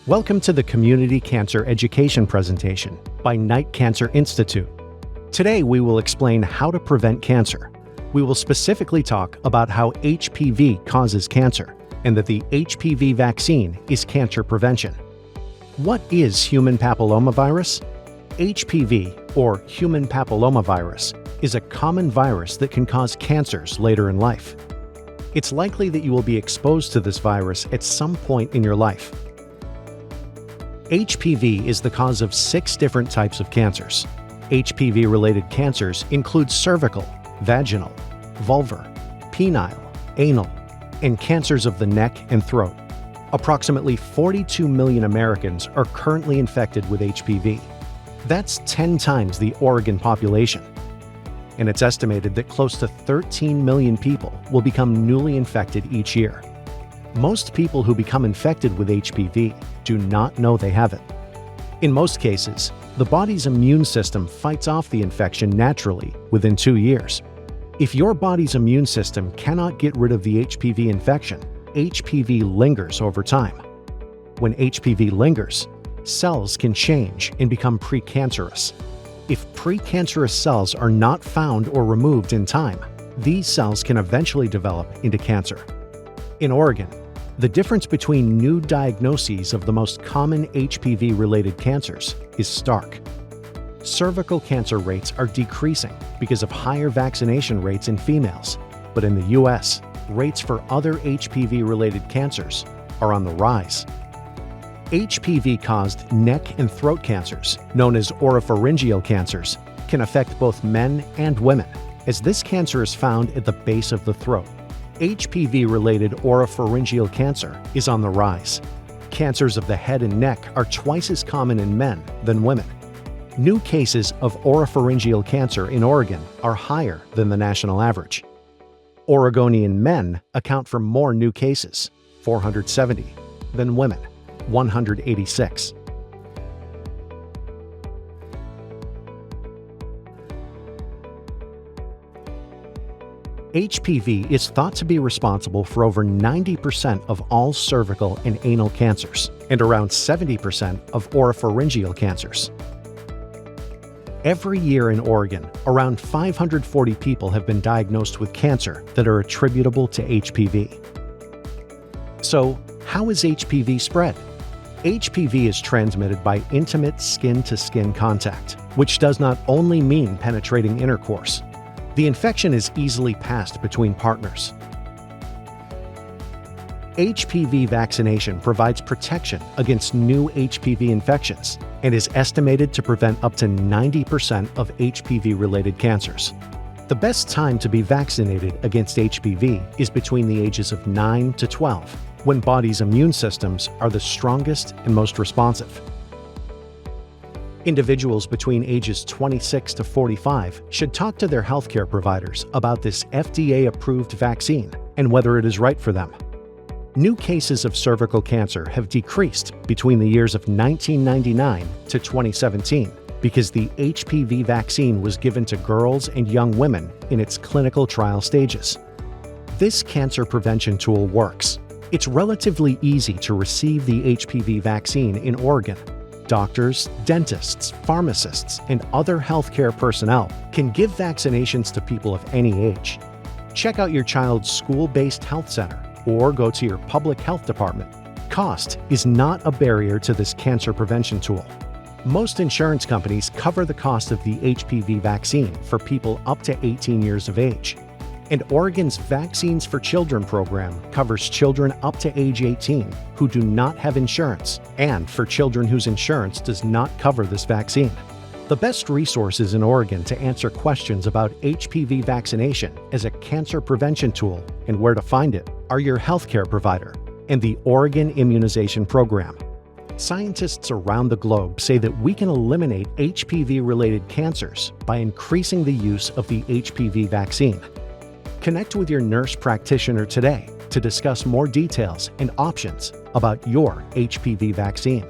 Welcome to the Community Cancer Education presentation by Knight Cancer Institute. Today we will explain how to prevent cancer. We will specifically talk about how HPV causes cancer and that the HPV vaccine is cancer prevention. What is human papillomavirus? HPV, or human papillomavirus, is a common virus that can cause cancers later in life. It's likely that you will be exposed to this virus at some point in your life. HPV is the cause of 6 different types of cancers. HPV-related cancers include cervical, vaginal, vulvar, penile, anal, and cancers of the neck and throat. Approximately 42 million Americans are currently infected with HPV. That's 10 times the Oregon population. And it's estimated that close to 13 million people will become newly infected each year. Most people who become infected with HPV do not know they have it. In most cases, the body's immune system fights off the infection naturally within 2 years. If your body's immune system cannot get rid of the HPV infection, HPV lingers over time. When HPV lingers, cells can change and become precancerous. If precancerous cells are not found or removed in time, these cells can eventually develop into cancer. In Oregon, the difference between new diagnoses of the most common HPV-related cancers is stark. Cervical cancer rates are decreasing because of higher vaccination rates in females, but in the U.S., rates for other HPV-related cancers are on the rise. HPV-caused neck and throat cancers, known as oropharyngeal cancers, can affect both men and women, as this cancer is found at the base of the throat. HPV-related oropharyngeal cancer is on the rise. Cancers of the head and neck are twice as common in men than women. New cases of oropharyngeal cancer in Oregon are higher than the national average. Oregonian men account for more new cases, 470, than women, 186. HPV is thought to be responsible for over 90% of all cervical and anal cancers, and around 70% of oropharyngeal cancers. Every year in Oregon, around 540 people have been diagnosed with cancer that are attributable to HPV. So, how is HPV spread? HPV is transmitted by intimate skin-to-skin contact, which does not only mean penetrating intercourse. The infection is easily passed between partners. HPV vaccination provides protection against new HPV infections and is estimated to prevent up to 90% of HPV-related cancers. The best time to be vaccinated against HPV is between the ages of 9 to 12, when bodies' immune systems are the strongest and most responsive. Individuals between ages 26 to 45 should talk to their healthcare providers about this FDA-approved vaccine and whether it is right for them. New cases of cervical cancer have decreased between the years of 1999 to 2017 because the HPV vaccine was given to girls and young women in its clinical trial stages. This cancer prevention tool works. It's relatively easy to receive the HPV vaccine in Oregon. Doctors, dentists, pharmacists, and other healthcare personnel can give vaccinations to people of any age. Check out your child's school-based health center or go to your public health department. Cost is not a barrier to this cancer prevention tool. Most insurance companies cover the cost of the HPV vaccine for people up to 18 years of age. And Oregon's Vaccines for Children program covers children up to age 18 who do not have insurance, and for children whose insurance does not cover this vaccine. The best resources in Oregon to answer questions about HPV vaccination as a cancer prevention tool and where to find it are your healthcare provider and the Oregon Immunization Program. Scientists around the globe say that we can eliminate HPV-related cancers by increasing the use of the HPV vaccine. Connect with your nurse practitioner today to discuss more details and options about your HPV vaccine.